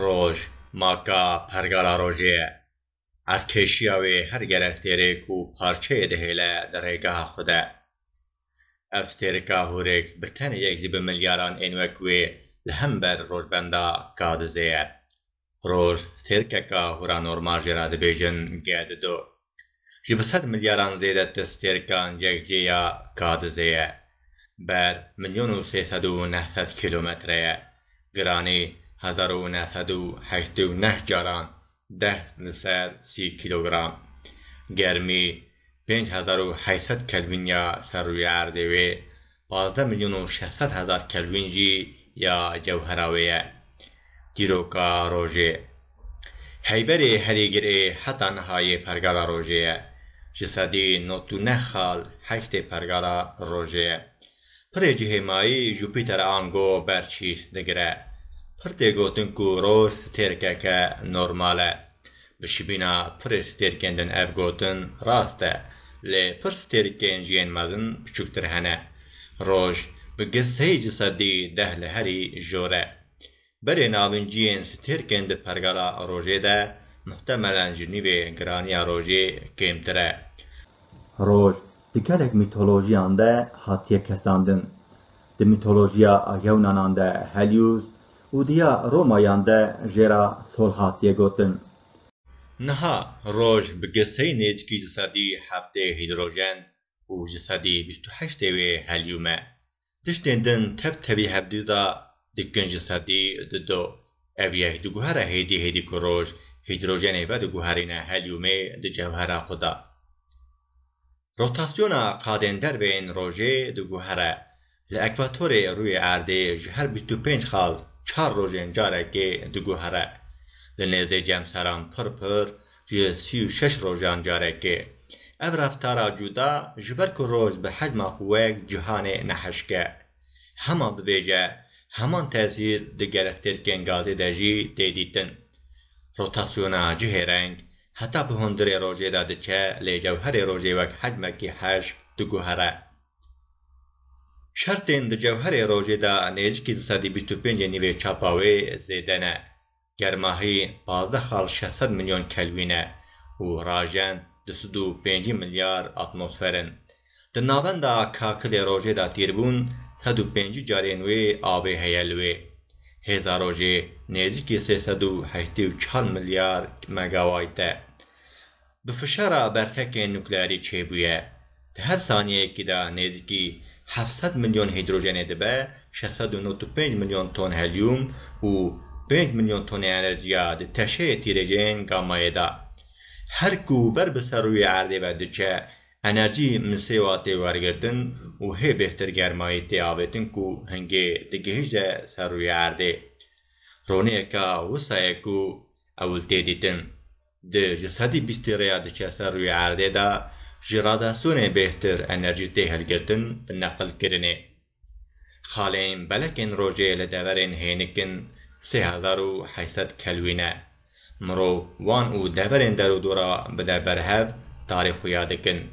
روژ ماکا پرگالا روژیه ارتکشیاوی هر گرفتیرک و پارچه دهیله در ریگاه خوده افستیرکا هورک بتن یک دیب ملیاران اینوکوی لهم بر روژ بندا کادزیه روژ ستیرکا هورا نورمال جراد بیجن گید دو جبصد ملیاران زیده تستیرکان یک جیا کادزیه بر 1,300,900 کیلومتره گرانی 1989 جاران 10 کیلوگرم گرمی 5,800 کلوین سر روی اردوی 15,600,000 کلوین جی یا جوهراویه دیروکا روژه هیبری هریگری حتی نهای پرگالا روژه جسدی نوتو نخال هشت پرگالا روژه پرجه مایی جوپیتر آنگو برچیس دگره پرده گوتن کو روز سترکه که نرماله بشبینا پر سترکندن اف گوتن راسته لی پر سترکن جین مزن بچوکتر هنه روش بگسه جسدی دهل هری جوره بری ناون جین سترکند پرگالا روژه ده محتملا جنیب گرانی روژه کمتره روش دیگرک میتولوژیان ده هاتیه کساندن ده میتولوژیا یونانان ده هلیوز و دیا رومایان ده جرا سول هاتیه گوتن نها روش بگسه نیجکی جسدی هفته هیدروژن و جسدی 28 وی هلیومه تشتندن تبی هبدو دا دکن جسدی دو اویه دو گوهره هیدی که روش هیدروژن و دو گوهرین هلیومه ده جوهره خدا روتاسیونا قادندر بین روژه دو گوهره لأکواتور روی ارده جهر 25 خال 4 روژن جاره که دو گوهره لنزه جمسران پر جه 36 روژان جاره که او رفتارا جودا جبر که روز به حجم خوک جهان نحشکه همان ببیجه همان تاثیر ده گرفتر کنگازی دجی دیدیتن روتاسیونا جه رنگ حتی به هندر روژه داده چه لی جوهر روژه وک حجمه که هشت دو گوهره شرطین ده جوهر روژه دا نیزکی زسادی 25 نیوه چاپاوی زیدنه گرماهی 12 خال 600 میلیون کلوینه و راجن 205 میلیارد اتمسفرن ده ناون دا کاکل روژه دا تیربون 105 جارینوی آبی هیلوی هزار روژه نیزکی 384 میلیارد مگاوایته به فشار برتک نوکلاری چه بویه ده هر ثانیه که دا نیزکی 700 میلیون هیدروژن دبه 695 میلیون تن هلیوم و 5 میلیون تن انرژی ده تشه تیرجین گامایه دا هر کو بر بسر روی عرده و دچه انرژی مسیواتی ورگردن و هی بهتر گرمایی تیابتن کو هنگی دگهش ده سر روی عرده رونه که وسایه کو اول تیدیتن ده جسدی بیستیریا دچه سر روی عرده دا جراداسون بهتر انرژی تهل گردن به نقل کرنه خالین بلکن روژه لدورین هینکن 3,800 کلوینه مرو وان او دورین درو دورا بده برهف تاریخ یادکن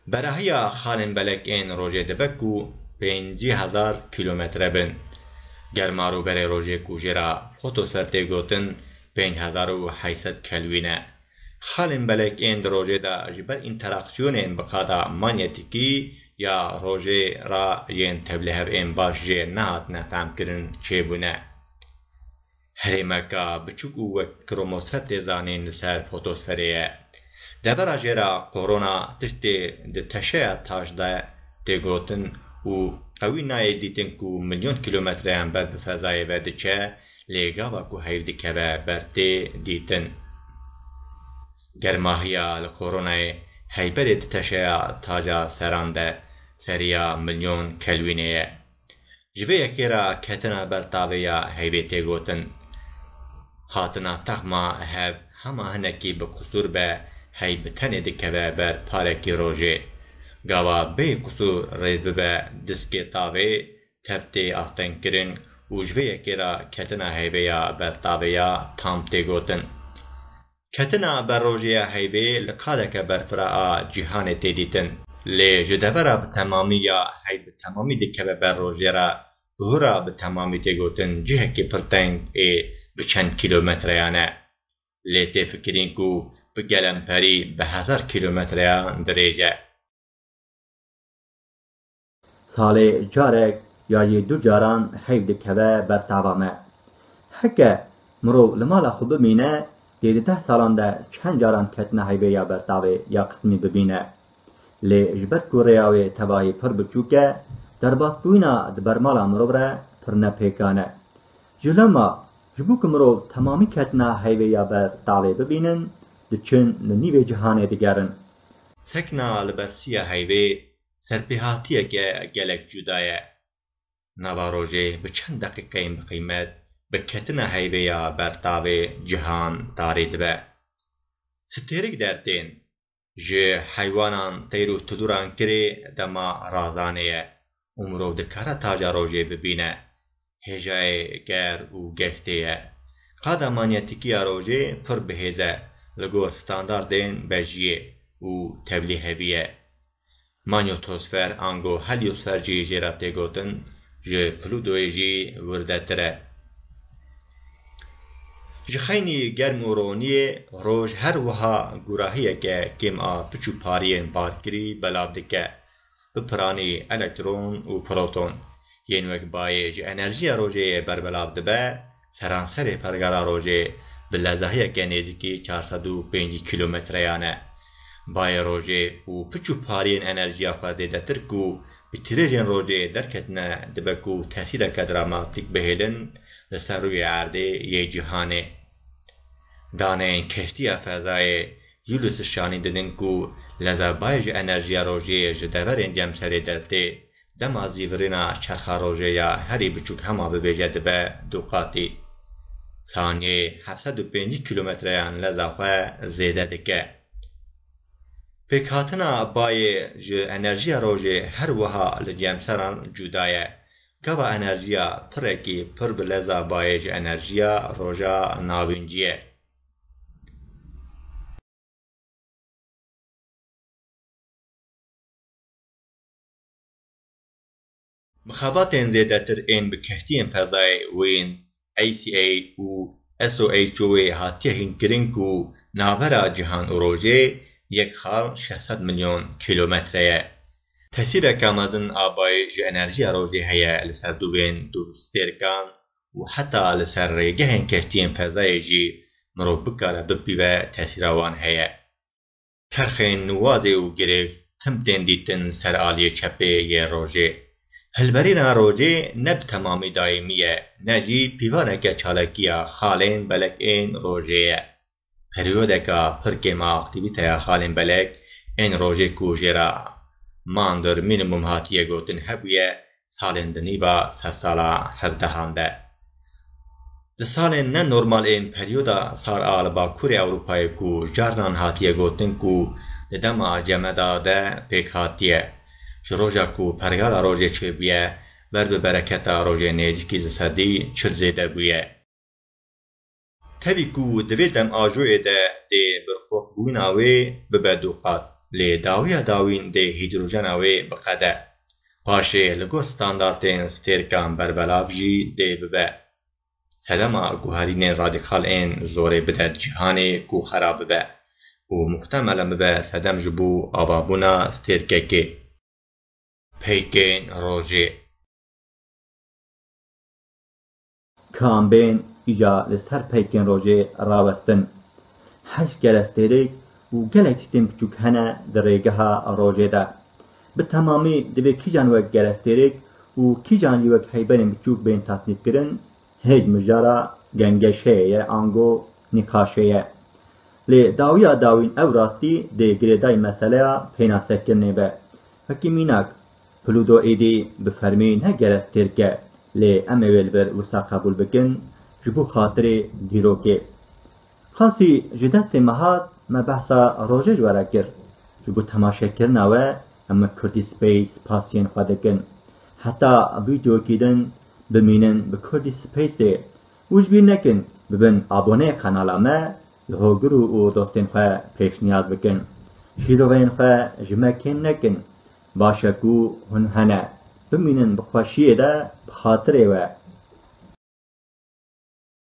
برهیا خالین بلکن روژه دبکو 50,000 کیلومتر بن گرمارو بره روژه کو جرا فوتوسرته گوتن 5,800 کلوینه خالن بلک این روژه دا جبر اینتراکسیون بقادا مانیتیکی یا روژه را ین تبلیغ این باش جه نهات نفهم کرن چه بونه هری مکا بچوک و کروموسات زانین سر فوتوسفریه دبر جرا کرونا تشتی ده تشه تاش ده تگوتن و قوی نای دیتن کو میلیون کیلومتر هم بر بفضای بدچه لیگا و کو هیو دیکه برده دیتن گرماهیا لکورونای هیبرید تشیا تاجا سرانده سریا میلیون کلوینه جوه یکی را کتنا برطابیا هیبیتی گوتن هاتنا تقما هب همه هنکی بقصور به هیبتنی دکه بر پارکی روژه گاوا بی قصور ریز به دسکی تاوی تبتی آستن کرن و جوه یکی را کتنا هیبیا برطابیا تام تی گوتن کتنا بر روژه هیوی لقادک برفراء جهان تیدیتن لی جدورا بتمامی یا هی بتمامی دکه بر روژه را بهورا به تمامی تگوتن جهه که پرتنگ به چند کیلومتریانه لیتی فکرین کو به گلمپری به 1000 کیلومتریان دریجه. سالی جارک یا دو جاران حیف دکوه برتاوامه. حکه مرو لمالا خوب ببینه دیده 10 سالان ده چند جاران کتنه حیوه یا برتاوه یا قسمی ببینه. لی جبر کوریاوی تواهی پر بچوکه در باس بوینا دبرمالا مرو بره پر نپیکانه. جلما جبو که مرو تمامی کتنه حیوه یا برتاوه ببینن دچن نیوه جهانه دیگرن. سکنا لبرسیه حیوه سرپیهاتیه که گلک جدایه. نواروژه به چند دقیقه این بقیمت به کتنه حیوه یا برتاوه جهان دارید به. ستیرک دردین جه حیوانان تیرو تدوران کری دما رازانه امرو دکاره تاجا روژه ببینه. هجای گر و گشتیه. قادمانیتیکی روژه پر بهیزه لگور ستانداردین بجیه و تبلیغویه. مانیوتوسفر آنگو هلیوسفر جی جیراتی گوتن جه پلودوی جی ورده تره. جخینی گرم و رونیه روژ هر وها گراهیه که کم پچو پارین بارکری بلاب دکه بپرانی الکترون و پروتون ینوک بایه جه انرژی روژه بربلاب دبه سرانسر پرگالا روژه بلزاهیه که نیزکی 405 کیلومتریانه. بای روژه و پچو پارین انرژی خوازه دتر کو بتیرژن روژه درکتنه دبکو تاثیر که دراماتیک بهیلن لسر روی عرده یه جهانه. دانه این کشتی فضای یولوس شانی ددن کو لذا بایج انرژی روژه جدور اندیم سری درده دمازی ورینا چرخ روژه یا هری بچوک هما ببیجه دبه دوقاتی. ثانیه 705 کیلومتریان لذا خواه زیده دکه. پیکاتنا بای جه انرژی روژه هر وها لجیم سران جدایه. گوا انرژیا پرکی پر بلزا بای جه انرژیا روژا ناوینجیه. مخابات زیده تر این بکشتین فضای وین ACA و SOHO هاتیه هنگرین کو نابرا جهان روژه 1.6 میلیون کیلومتره. تاثیر کامازن آبای جو انرژی روژه هیا لسر دوین دو ستیرکان و حتی لسر ریگه کشتین فضای جی مرو بکاره ببیوه تاثیر آوان هیا. کرخین نوازه و گریگ تمتین دیتن سر آلی چپه یه روژه. هلبرین روژه نب تمامی دائمیه نجی پیوانه که چالکیه خالین بلک این روژه. پریودکا پرکما اکتیویته خالین بلک این روژه کوژیرا ماندر مینیموم هاتیه گوتن هبویه سالین دنیبا 3 سالا 17 ده. ده سالین نه نورمال این پریودا سار آل با کوری اوروپای کو جارنان هاتیه گوتن کو ده دما جمعه ده پیک هاتیه. روژه کو پرگالا روژه چه بیه بر به برکتا روژه نیزکی زسدی چل زیده بویه. تبی کو دوی دم آجوی ده برخوک بوین آوی ببدوقات لی داوی داوین ده هیدروژن آوی بقده. پاشه لگو ستاندارتین ستیرکان بربلاب جی ده ببه. سدما گوهرین رادیکال این زوری بدد جهانی کو خراب ببه. و محتملا ببه سدم جبو آوابونا ستیرکه که. پیکین روژه کامبین یا لسر پیکین روژه راوستن. 8 گلستیرک و گلک تیم بچوک هنه در ریگه ها روژه ده. به تمامی دوی کی جانوک گلستیرک و کی جانوک حیبن بچوک بین تصنیف کرن هیچ مجارا گنگشه یا آنگو نقاشه. لی داویا داوین اوراتی ده گریدای مسئله پینا سکنه به. حکیمیناک پلودو ایدی بفرمین ها گلستیرکه لی امویل بر وسا قبول بکن جبو خاطر دیروکه. خاصی جدست مهات ما بحثا روژه جوارا کر جبو تماشا کرناوه اما کردی سپیس پاسین خودکن. حتی ویدیو کیدن بمینن به کردی سپیسه وش بیر نکن ببین آبونه کانالامه لحوگرو و دوستین خواه پیش نیاز بکن. شیروین خواه جمکین نکن باشکو هن هنه بمینن بخوشیه ده بخاطره و